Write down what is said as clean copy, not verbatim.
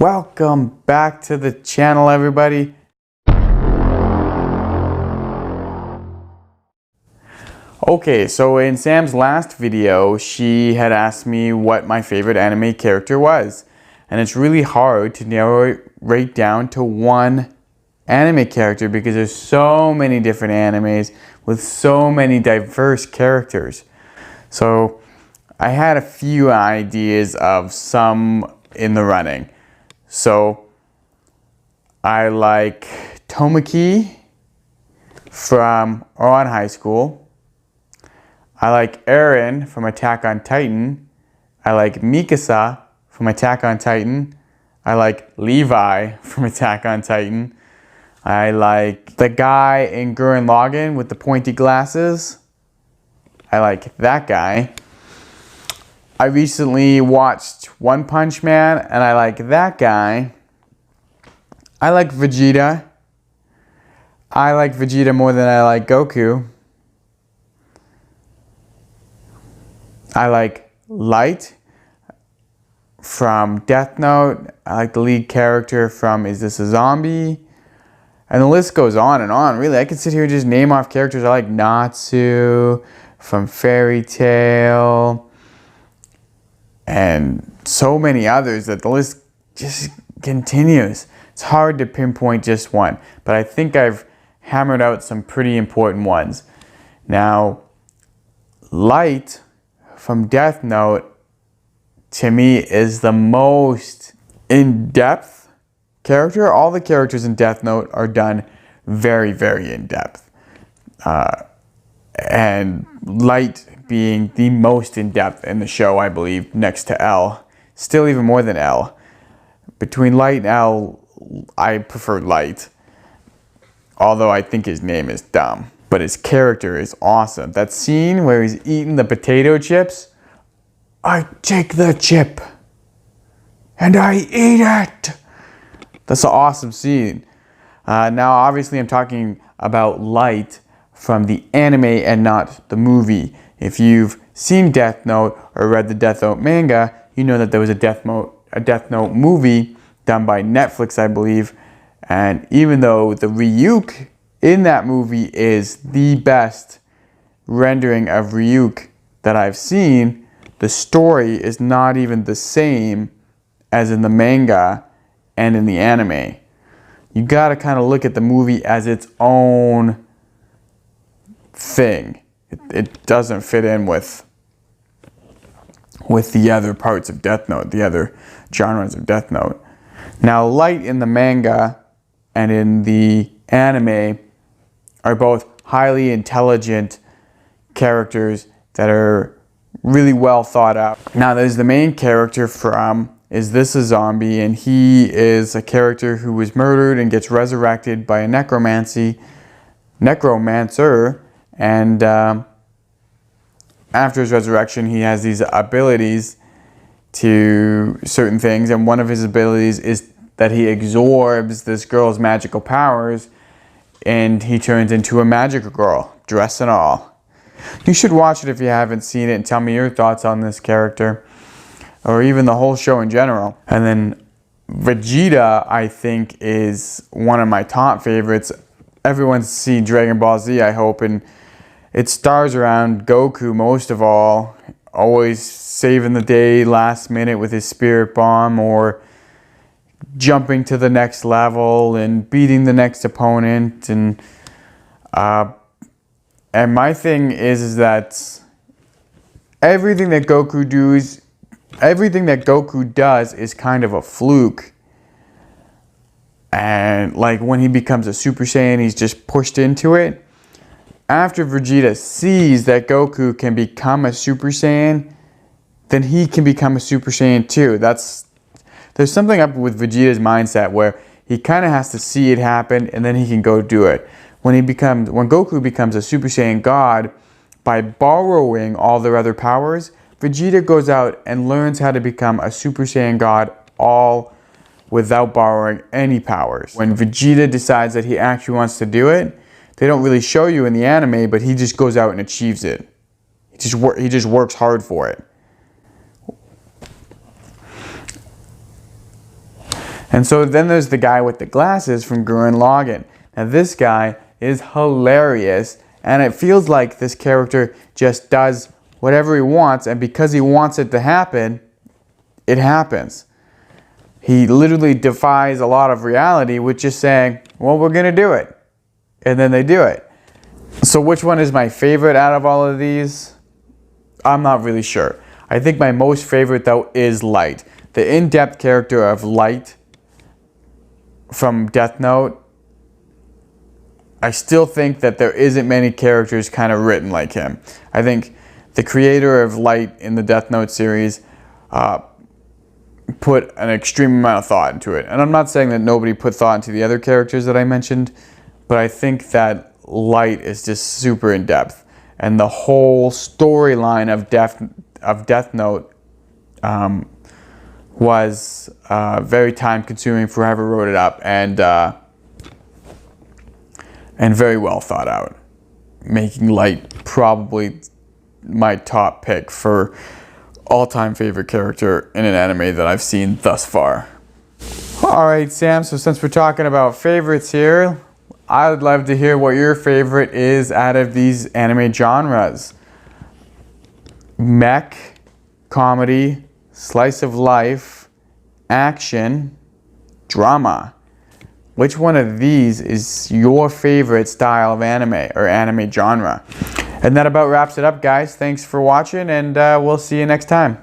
Welcome back to the channel, everybody. Okay, so in Sam's last video, she had asked me what my favorite anime character was. And it's really hard to narrow it right down to one anime character because there's so many different animes with so many diverse characters. So I had a few ideas of some in the running. So I like Tomoki from Ouran High School. I like Eren from Attack on Titan. I like Mikasa from Attack on Titan. I like Levi from Attack on Titan. I like the guy in Gurren Lagann with the pointy glasses. I like that guy. I recently watched One Punch Man and I like that guy. I like Vegeta. I like Vegeta more than I like Goku. I like Light from Death Note. I like the lead character from Is This a Zombie? And the list goes on and on, really. I could sit here and just name off characters. I like Natsu from Fairy Tail. And so many others that the list just continues. It's hard to pinpoint just one. But I think I've hammered out some pretty important ones. Now, Light from Death Note, to me, is the most in-depth character. All the characters in Death Note are done very, very in-depth. And Light being the most in-depth in the show, I believe, next to L. Still even more than L. Between Light and L, I prefer Light. Although I think his name is dumb. But his character is awesome. That scene where he's eating the potato chips. I take the chip and I eat it. That's an awesome scene. Now, obviously, I'm talking about Light from the anime and not the movie. If you've seen Death Note or read the Death Note manga, you know that there was a Death Note movie done by Netflix, I believe. And even though the Ryuk in that movie is the best rendering of Ryuk that I've seen, the story is not even the same as in the manga and in the anime. You gotta kind of look at the movie as its own thing. It doesn't fit in with the other parts of Death Note, the other genres of Death Note. Now, Light in the manga and in the anime are both highly intelligent characters that are really well thought out. Now, there's the main character from Is This a Zombie? And he is a character who was murdered and gets resurrected by a necromancer. And after his resurrection, he has these abilities to certain things. And one of his abilities is that he absorbs this girl's magical powers and he turns into a magical girl, dress and all. You should watch it if you haven't seen it and tell me your thoughts on this character or even the whole show in general. And then Vegeta, I think, is one of my top favorites. Everyone's seen Dragon Ball Z, I hope, and it stars around Goku most of all, always saving the day last minute with his spirit bomb or jumping to the next level and beating the next opponent. And my thing is that everything that Goku does is kind of a fluke. And like when he becomes a Super Saiyan, he's just pushed into it. After Vegeta sees that Goku can become a Super Saiyan, then he can become a Super Saiyan too. There's something up with Vegeta's mindset where he kind of has to see it happen and then he can go do it. When Goku becomes a Super Saiyan God, by borrowing all their other powers, Vegeta goes out and learns how to become a Super Saiyan God all without borrowing any powers. When Vegeta decides that he actually wants to do it, they don't really show you in the anime, but he just goes out and achieves it. He just works hard for it. And so then there's the guy with the glasses from Gurren Lagann. Now this guy is hilarious, and it feels like this character just does whatever he wants, and because he wants it to happen, it happens. He literally defies a lot of reality with just saying, well, we're gonna do it. And then they do it. So which one is my favorite out of all of these? I'm not really sure. I think my most favorite though is Light. The in-depth character of Light from Death Note, I still think that there isn't many characters kind of written like him. I think the creator of Light in the Death Note series put an extreme amount of thought into it. And I'm not saying that nobody put thought into the other characters that I mentioned, but I think that Light is just super in depth. And the whole storyline of Death Note was very time consuming for whoever wrote it up, and very well thought out, making Light probably my top pick for all-time favorite character in an anime that I've seen thus far. Alright Sam, so since we're talking about favorites here, I would love to hear what your favorite is out of these anime genres. Mech, comedy, slice of life, action, drama. Which one of these is your favorite style of anime or anime genre? And that about wraps it up, guys. Thanks for watching, and we'll see you next time.